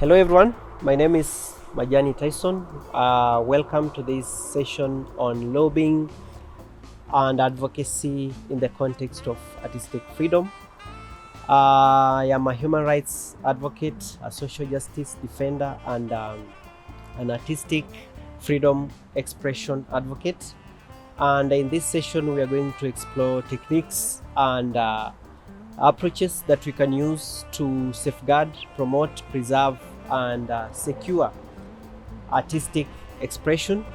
Hello everyone, my name is Majani Tyson. Welcome to this session on lobbying and advocacy in the context of artistic freedom. I am a human rights advocate, a social justice defender, and an artistic freedom expression advocate. And in this session, we are going to explore techniques and approaches that we can use to safeguard, promote, preserve, and secure artistic expression.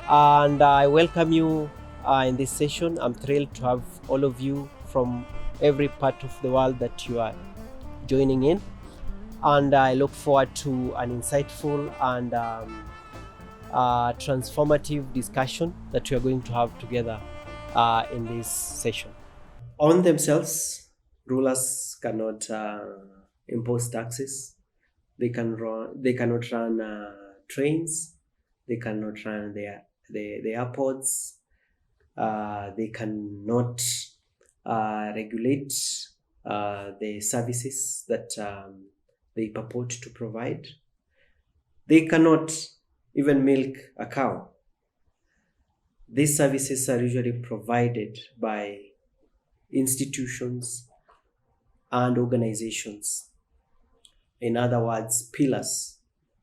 And I welcome you in this session. I'm thrilled to have all of you from every part of the world that you are joining in, and I look forward to an insightful and transformative discussion that we are going to have together in this session. On themselves, rulers cannot impose taxes. They cannot run trains. They cannot run the airports. They cannot regulate the services that they purport to provide. They cannot even milk a cow. These services are usually provided by institutions and organizations. In other words, pillars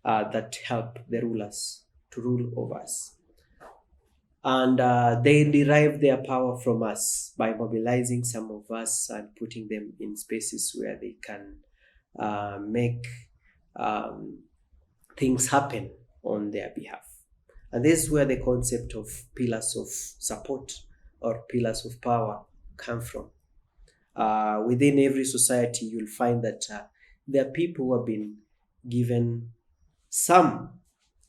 that help the rulers to rule over us. And they derive their power from us by mobilizing some of us and putting them in spaces where they can make things happen on their behalf. And this is where the concept of pillars of support or pillars of power come from. Within every society, you'll find that there are people who have been given some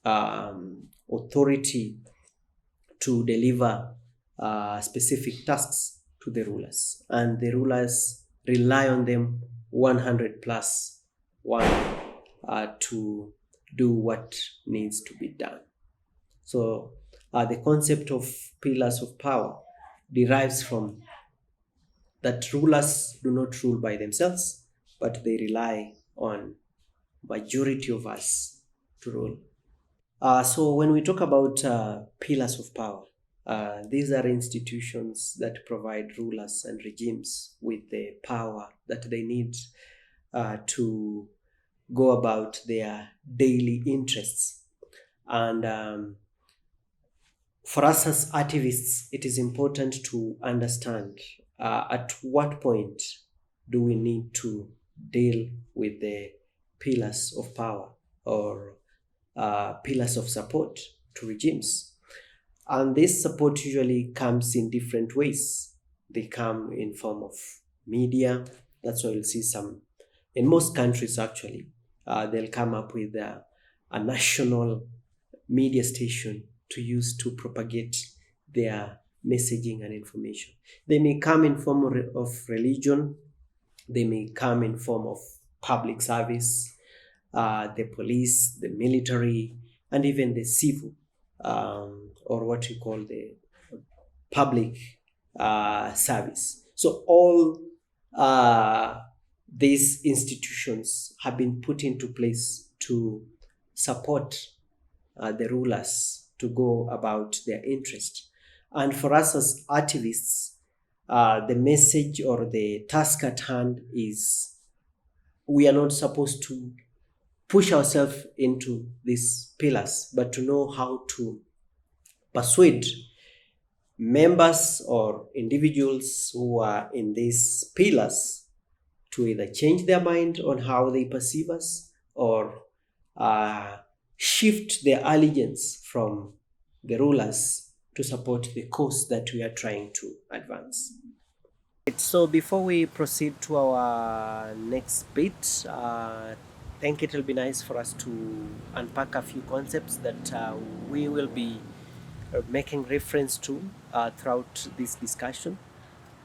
authority to deliver specific tasks to the rulers, and the rulers rely on them 100 plus 1 to do what needs to be done. So the concept of pillars of power derives from that rulers do not rule by themselves, but they rely on majority of us to rule. So when we talk about pillars of power, these are institutions that provide rulers and regimes with the power that they need to go about their daily interests. And for us as activists, it is important to understand at what point do we need to deal with the pillars of power or pillars of support to regimes. And this support usually comes in different ways. They come in form of media. That's why you'll see some, in most countries actually, they'll come up with a national media station to use to propagate their messaging and information. They may come in form of religion. They may come in form of public service, the police, the military, and even the civil, or what we call the public service. So all these institutions have been put into place to support the rulers to go about their interest. And for us as activists, the message or the task at hand is we are not supposed to push ourselves into these pillars, but to know how to persuade members or individuals who are in these pillars to either change their mind on how they perceive us or shift their allegiance from the rulers to support the cause that we are trying to advance. So before we proceed to our next bit, I think it will be nice for us to unpack a few concepts that we will be making reference to throughout this discussion.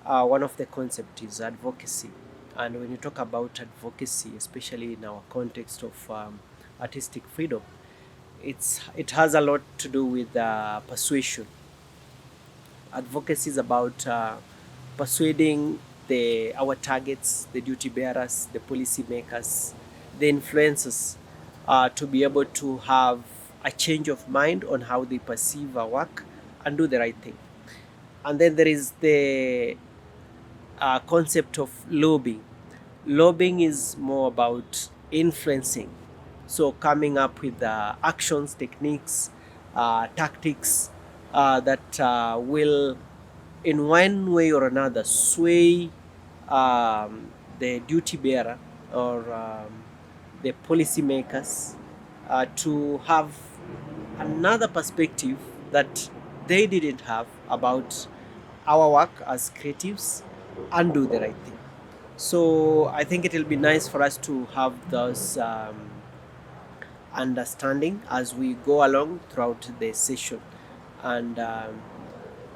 One of the concepts is advocacy. And when you talk about advocacy, especially in our context of artistic freedom, it has a lot to do with persuasion. Advocacy is about persuading our targets, the duty bearers, the policymakers, the influencers to be able to have a change of mind on how they perceive our work and do the right thing. And then there is the concept of lobbying. Lobbying is more about influencing, so coming up with actions, techniques, tactics that will, in one way or another, sway the duty bearer or the policymakers to have another perspective that they didn't have about our work as creatives and do the right thing. So I think it will be nice for us to have those understanding as we go along throughout the session, and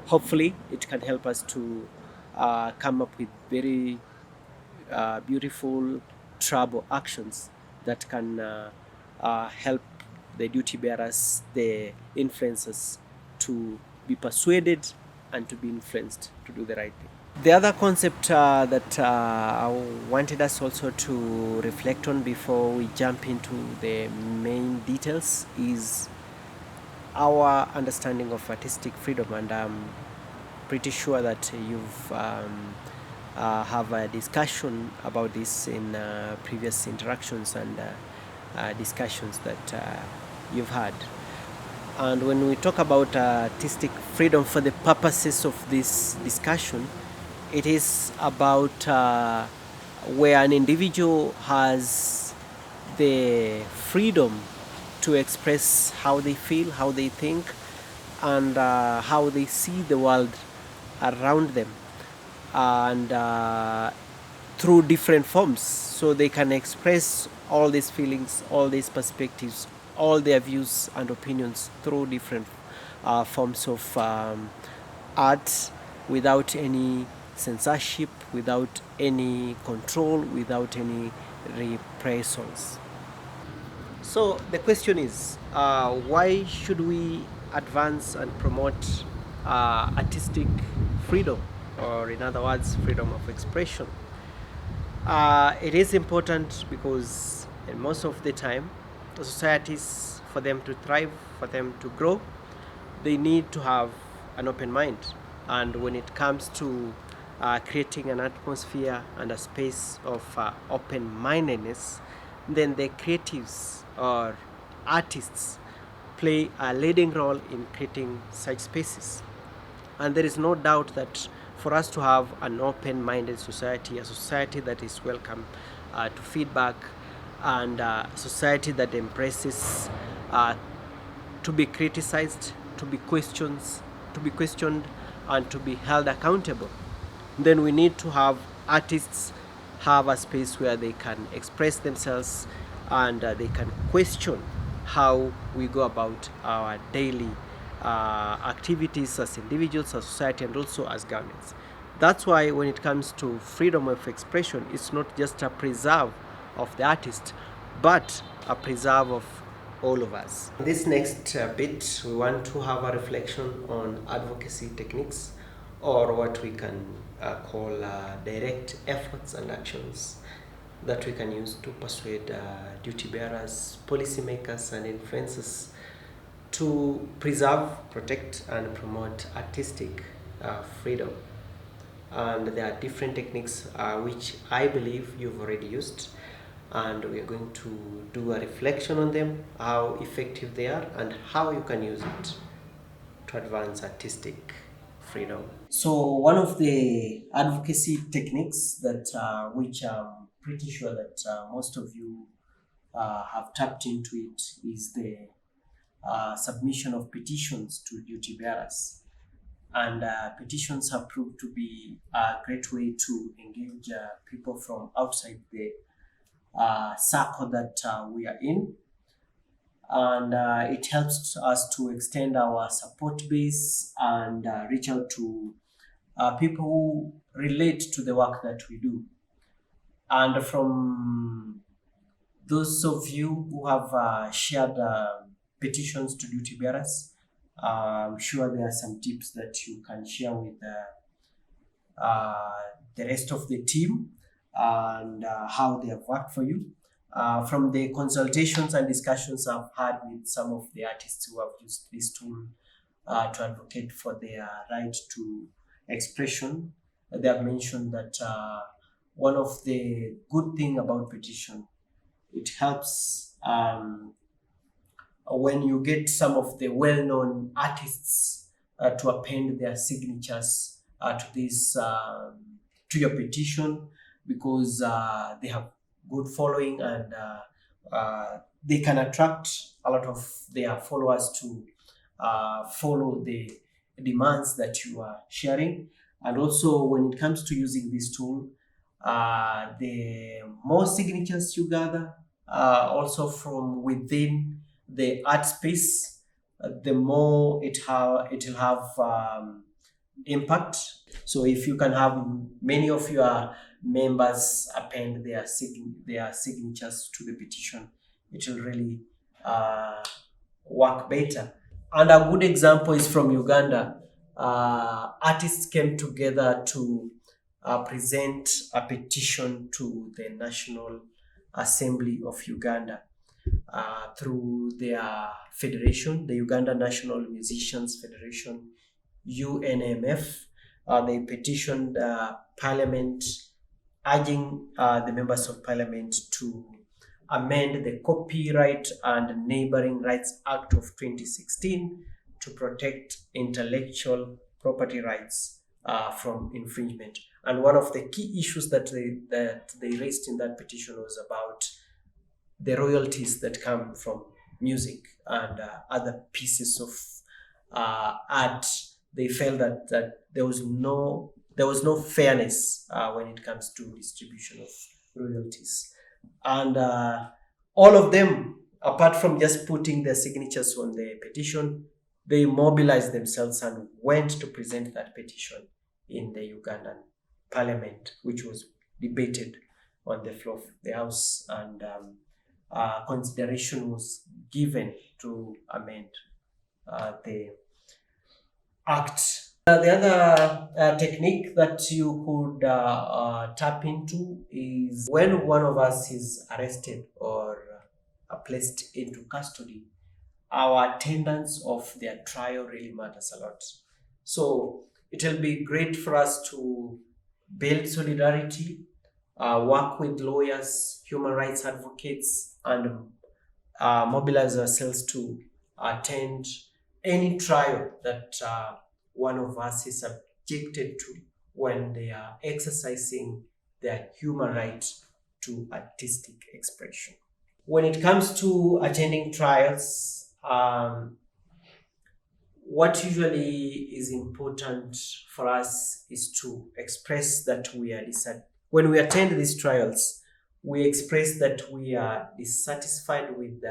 hopefully it can help us to come up with very beautiful trouble actions that can help the duty bearers, the influencers, to be persuaded and to be influenced to do the right thing. The other concept that I wanted us also to reflect on before we jump into the main details is our understanding of artistic freedom, and I'm pretty sure that you've have a discussion about this in previous interactions and discussions that you've had. And when we talk about artistic freedom for the purposes of this discussion, it is about where an individual has the freedom to express how they feel, how they think, and how they see the world around them, and through different forms. So they can express all these feelings, all these perspectives, all their views and opinions through different forms of art, without any censorship, without any control, without any repressals. So the question is, why should we advance and promote artistic freedom, or in other words, freedom of expression? It is important because in most of the time, the societies, for them to thrive, for them to grow, they need to have an open mind. And when it comes to creating an atmosphere and a space of open mindedness, then the creatives or artists play a leading role in creating such spaces. And there is no doubt that for us to have an open minded society, a society that is welcome to feedback, and a society that embraces to be criticized, to be questioned, and to be held accountable, then we need to have artists have a space where they can express themselves, and they can question how we go about our daily activities as individuals, as society, and also as governments. That's why when it comes to freedom of expression, it's not just a preserve of the artist, but a preserve of all of us. This next bit, we want to have a reflection on advocacy techniques, or what we can call direct efforts and actions that we can use to persuade duty bearers, policymakers, and influencers to preserve, protect, and promote artistic freedom. And there are different techniques which I believe you've already used, and we are going to do a reflection on them, how effective they are, and how you can use it to advance artistic freedom. So one of the advocacy techniques that which I'm pretty sure that most of you have tapped into it is the submission of petitions to duty bearers. And petitions have proved to be a great way to engage people from outside the circle that we are in. And it helps us to extend our support base and reach out to people who relate to the work that we do. And from those of you who have shared petitions to duty bearers, I'm sure there are some tips that you can share with the rest of the team, and how they have worked for you. from the consultations and discussions I've had with some of the artists who have used this tool to advocate for their right to expression, they have mentioned that one of the good thing about petition, it helps when you get some of the well-known artists to append their signatures to this to your petition, because they have good following, and they can attract a lot of their followers to follow the demands that you are sharing. And also, when it comes to using this tool, the more signatures you gather, also from within the art space, the more it'll have impact. So if you can have many of your members append their signatures to the petition, it will really work better. And a good example is from Uganda. Artists came together to present a petition to the National Assembly of Uganda through their federation, the Uganda National Musicians Federation, UNMF. They petitioned Parliament, urging the members of Parliament to amend the Copyright and Neighboring Rights Act of 2016 to protect intellectual property rights from infringement. And one of the key issues that they raised in that petition was about the royalties that come from music and other pieces of art. They felt that there was no fairness when it comes to distribution of royalties. And all of them, apart from just putting their signatures on the petition, they mobilized themselves and went to present that petition in the Ugandan parliament, which was debated on the floor of the House, and consideration was given to amend the act. The other technique that you could tap into is when one of us is arrested or placed into custody, our attendance of their trial really matters a lot. So it will be great for us to build solidarity, work with lawyers, human rights advocates, and mobilize ourselves to attend any trial that one of us is subjected to when they are exercising their human right to artistic expression. When it comes to attending trials, what usually is important for us is to express that we are dissatisfied. When we attend these trials, we express that we are dissatisfied with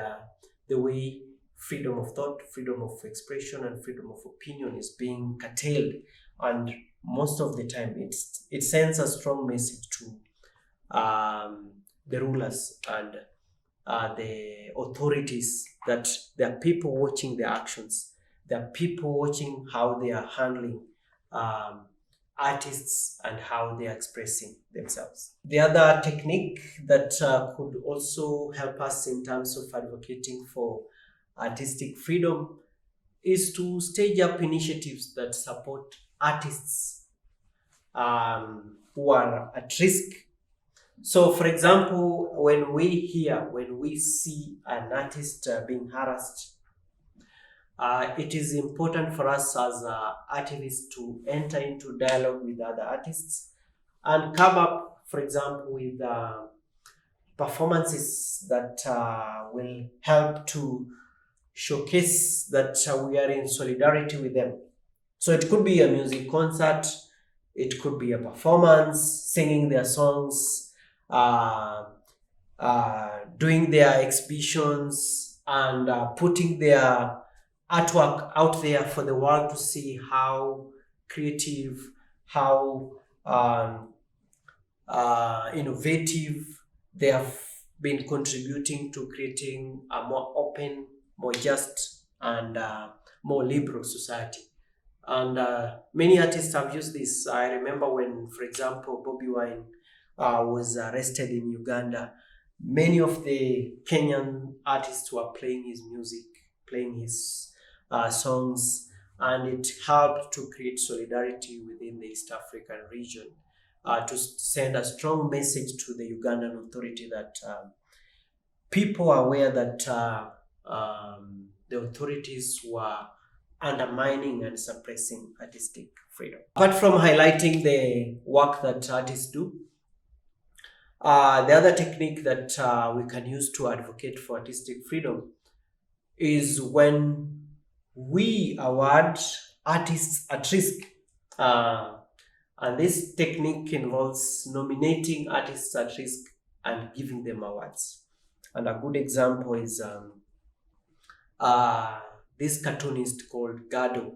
the way freedom of thought, freedom of expression, and freedom of opinion is being curtailed. And most of the time, it sends a strong message to the rulers and the authorities that there are people watching their actions. There are people watching how they are handling artists and how they are expressing themselves. The other technique that could also help us in terms of advocating for artistic freedom is to stage up initiatives that support artists who are at risk. So, for example, when we see an artist being harassed, it is important for us as activists to enter into dialogue with other artists and come up, for example, with performances that will help to showcase that we are in solidarity with them. So it could be a music concert, it could be a performance, singing their songs, doing their exhibitions, and putting their artwork out there for the world to see how creative, how innovative they have been contributing to creating a more open, more just, and more liberal society. And many artists have used this. I remember when, for example, Bobby Wine was arrested in Uganda, Many of the Kenyan artists were playing his music, playing his songs, and it helped to create solidarity within the East African region, to send a strong message to the Ugandan authority that people are aware that the authorities were undermining and suppressing artistic freedom. Apart from highlighting the work that artists do, the other technique that we can use to advocate for artistic freedom is when we award artists at risk. And this technique involves nominating artists at risk and giving them awards. And a good example is this cartoonist called Gado.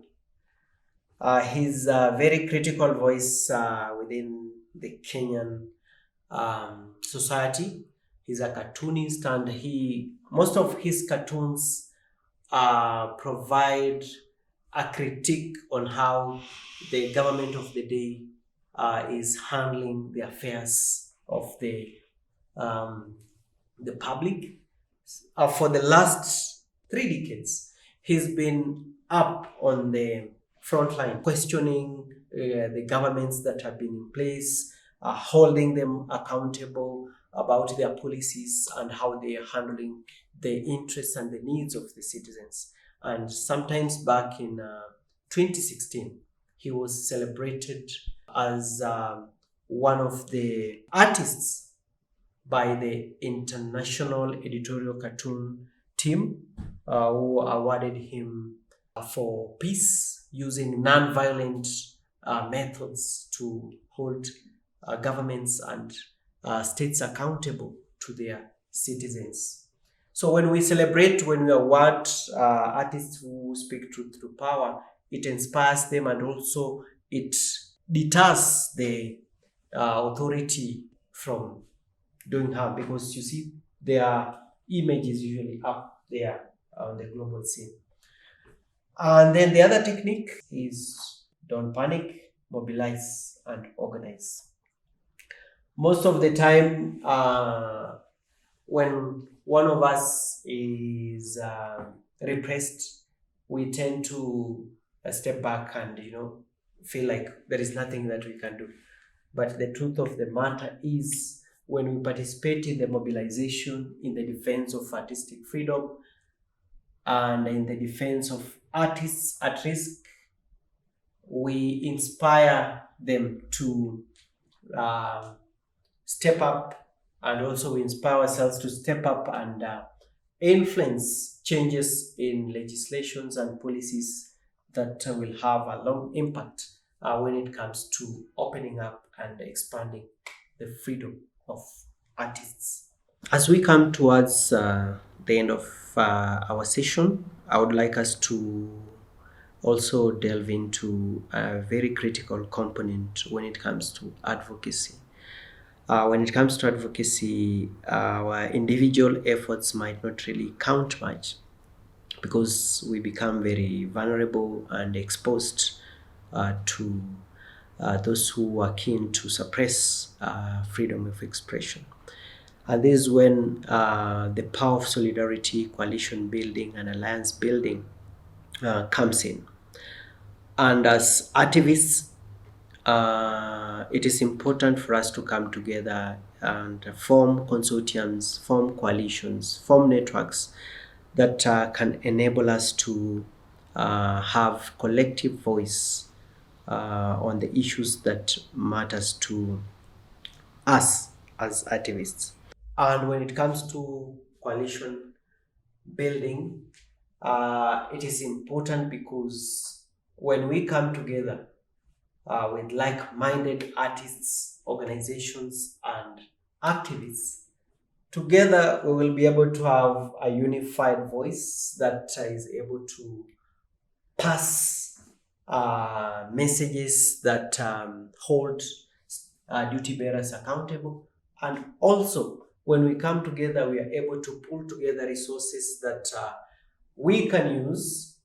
He's a very critical voice within the Kenyan society. He's a cartoonist, and most of his cartoons provide a critique on how the government of the day is handling the affairs of the public. For the last 3 decades, he's been up on the front line, questioning the governments that have been in place, holding them accountable about their policies and how they are handling the interests and the needs of the citizens. And sometimes back in 2016, he was celebrated as one of the artists by the International Editorial Cartoon Team, who awarded him for peace using non-violent methods to hold governments and states accountable to their citizens. So when we celebrate, when we award artists who speak truth through power, it inspires them, and also it deters the authority from doing harm, because you see their image is usually up there on the global scene. And then the other technique is don't panic, mobilize, and organize. Most of the time, when one of us is repressed, we tend to step back and feel like there is nothing that we can do. But the truth of the matter is, when we participate in the mobilization in the defense of artistic freedom and in the defense of artists at risk, we inspire them to step up, and also we inspire ourselves to step up and influence changes in legislations and policies that will have a long impact when it comes to opening up and expanding the freedom of artists. As we come towards the end of our session, I would like us to also delve into a very critical component when it comes to advocacy. When it comes to advocacy, our individual efforts might not really count much, because we become very vulnerable and exposed to those who are keen to suppress freedom of expression. And this is when the power of solidarity, coalition building, and alliance building comes in. And as activists, it is important for us to come together and form consortiums, form coalitions, form networks that can enable us to have collective voice on the issues that matters to us as activists. And when it comes to coalition building, it is important because when we come together with like-minded artists, organizations, and activists, together we will be able to have a unified voice that is able to pass messages that hold duty bearers accountable. And also, when we come together, we are able to pull together resources that we can use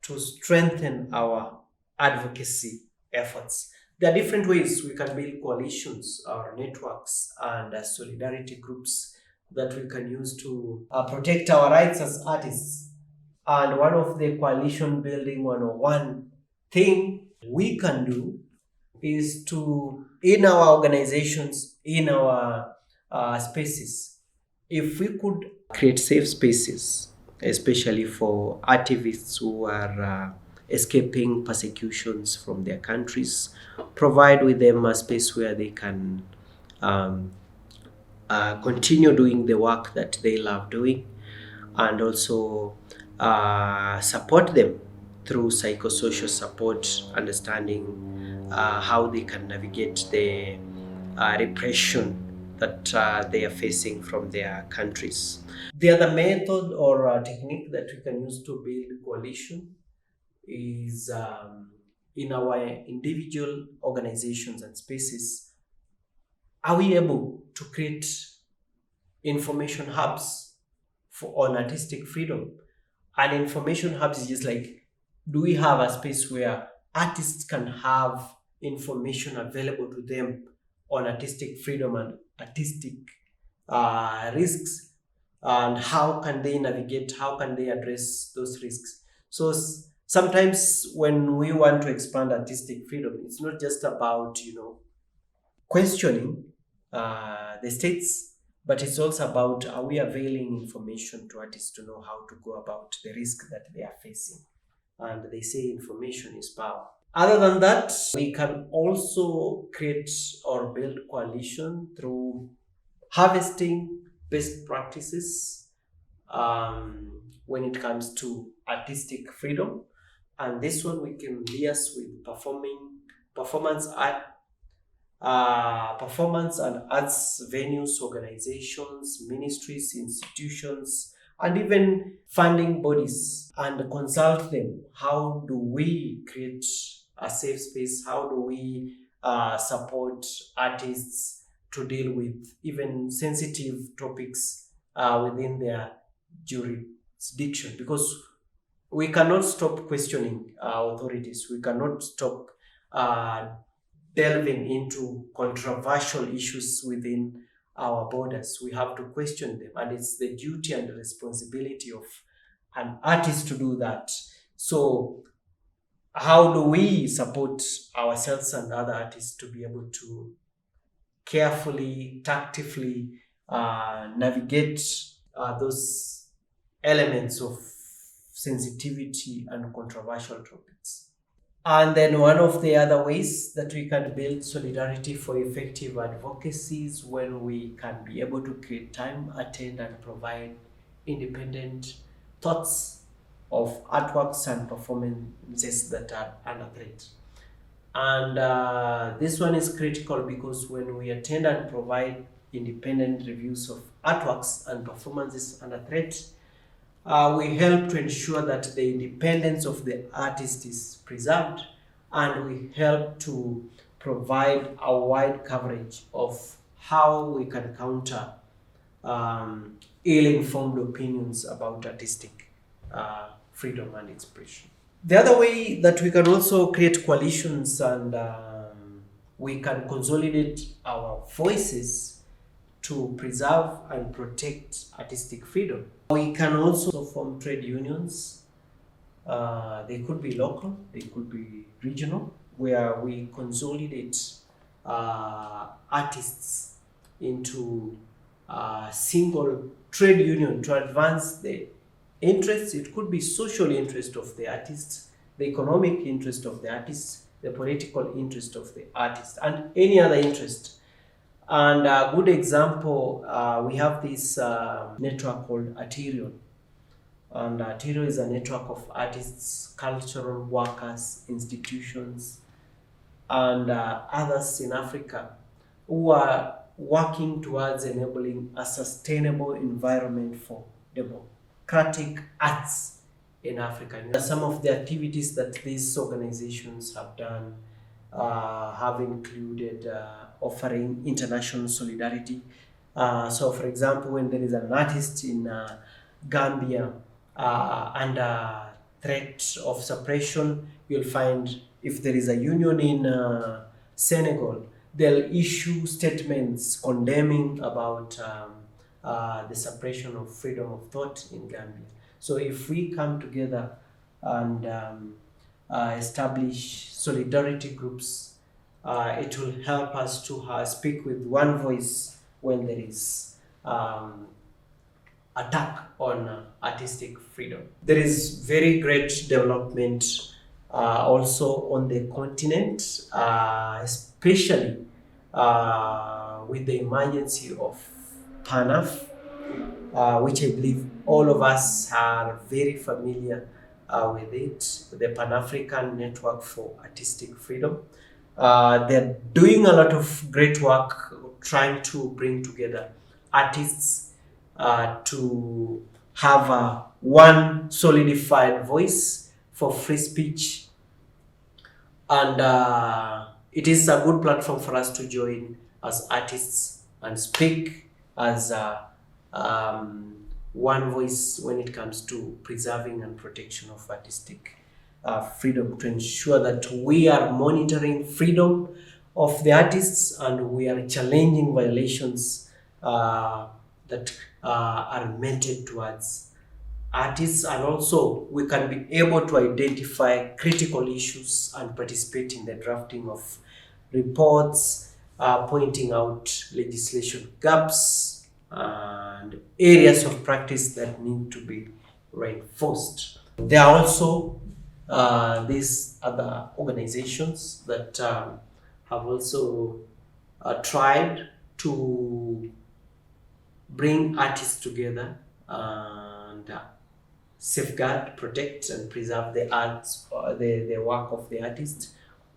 to strengthen our advocacy efforts. There are different ways we can build coalitions or networks and solidarity groups that we can use to protect our rights as artists. And one of the coalition building 101 thing we can do is to, in our organizations, in our spaces, if we could create safe spaces, especially for activists who are escaping persecutions from their countries, provide with them a space where they can um, continue doing the work that they love doing, and also support them through psychosocial support, understanding how they can navigate the repression that they are facing from their countries. The other method or technique that we can use to build coalition is in our individual organizations and spaces. Are we able to create information hubs on artistic freedom? And information hubs is just like, do we have a space where artists can have information available to them on artistic freedom and artistic risks, and how can they navigate, how can they address those risks? So sometimes when we want to expand artistic freedom, it's not just about questioning the states, but it's also about, are we availing information to artists to know how to go about the risk that they are facing? And they say information is power. Other than that, we can also create or build coalition through harvesting best practices when it comes to artistic freedom. And this one we can liaise with performance art, performance and arts venues, organizations, ministries, institutions, and even funding bodies, and consult them. How do we create a safe space? How do we support artists to deal with even sensitive topics within their jurisdiction? Because we cannot stop questioning authorities. We cannot stop delving into controversial issues within our borders. We have to question them, and it's the duty and the responsibility of an artist to do that. So how do we support ourselves and other artists to be able to carefully, tactfully navigate those elements of sensitivity and controversial topics? And then one of the other ways that we can build solidarity for effective advocacy is when we can be able to create time, attend, and provide independent thoughts of artworks and performances that are under threat. And this one is critical because when we attend and provide independent reviews of artworks and performances under threat, we help to ensure that the independence of the artist is preserved, and we help to provide a wide coverage of how we can counter ill-informed opinions about artistic freedom and expression. The other way that we can also create coalitions and we can consolidate our voices to preserve and protect artistic freedom. We can also form trade unions. They could be local, they could be regional, where we consolidate artists into a single trade union to advance the interests. It could be social interest of the artists, the economic interest of the artists, the political interest of the artist, and any other interest. And a good example, we have this network called Arterion. And Arterion is a network of artists, cultural workers, institutions, and others in Africa who are working towards enabling a sustainable environment for democratic arts in Africa. Some of the activities that these organizations have done have included offering international solidarity. So, for example, when there is an artist in Gambia under threat of suppression, you'll find if there is a union in Senegal, they'll issue statements condemning about the suppression of freedom of thought in Gambia. So if we come together and establish solidarity groups, it will help us to speak with one voice when there is attack on artistic freedom. There is very great development also on the continent, especially with the emergence of PANAF, which I believe all of us are very familiar with it, the Pan-African Network for Artistic Freedom. They're doing a lot of great work trying to bring together artists to have one solidified voice for free speech. And it is a good platform for us to join as artists and speak as one voice when it comes to preserving and protection of artistic freedom, to ensure that we are monitoring freedom of the artists and we are challenging violations that are meted towards artists, and also we can be able to identify critical issues and participate in the drafting of reports, pointing out legislation gaps and areas of practice that need to be reinforced. There are also these other organizations that have also tried to bring artists together and safeguard, protect, and preserve the arts, the work of the artist.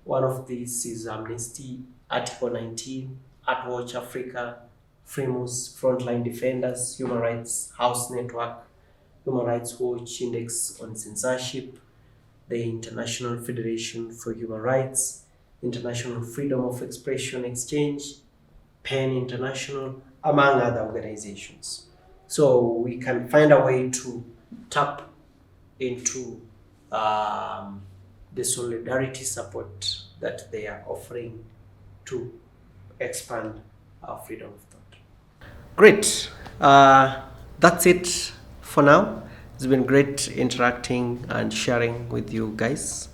One of these is Amnesty, Article 19, Artwatch Africa, Famous, Frontline Defenders, Human Rights House Network, Human Rights Watch, Index on Censorship, the International Federation for Human Rights, International Freedom of Expression Exchange, PEN International, among other organizations. So we can find a way to tap into the solidarity support that they are offering to expand our freedom of thought. Great. That's it for now. It's been great interacting and sharing with you guys.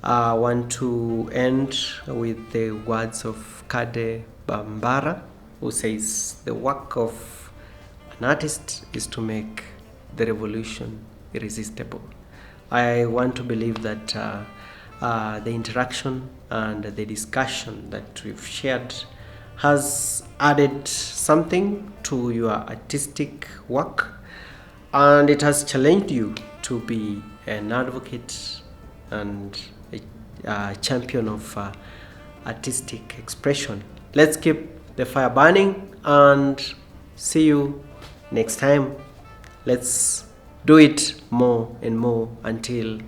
I want to end with the words of Kade Bambara, who says, "The work of an artist is to make the revolution irresistible." I want to believe that the interaction and the discussion that we've shared has added something to your artistic work, and it has challenged you to be an advocate and a champion of artistic expression. Let's keep the fire burning and see you next time. Let's do it more and more until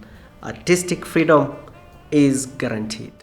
artistic freedom is guaranteed.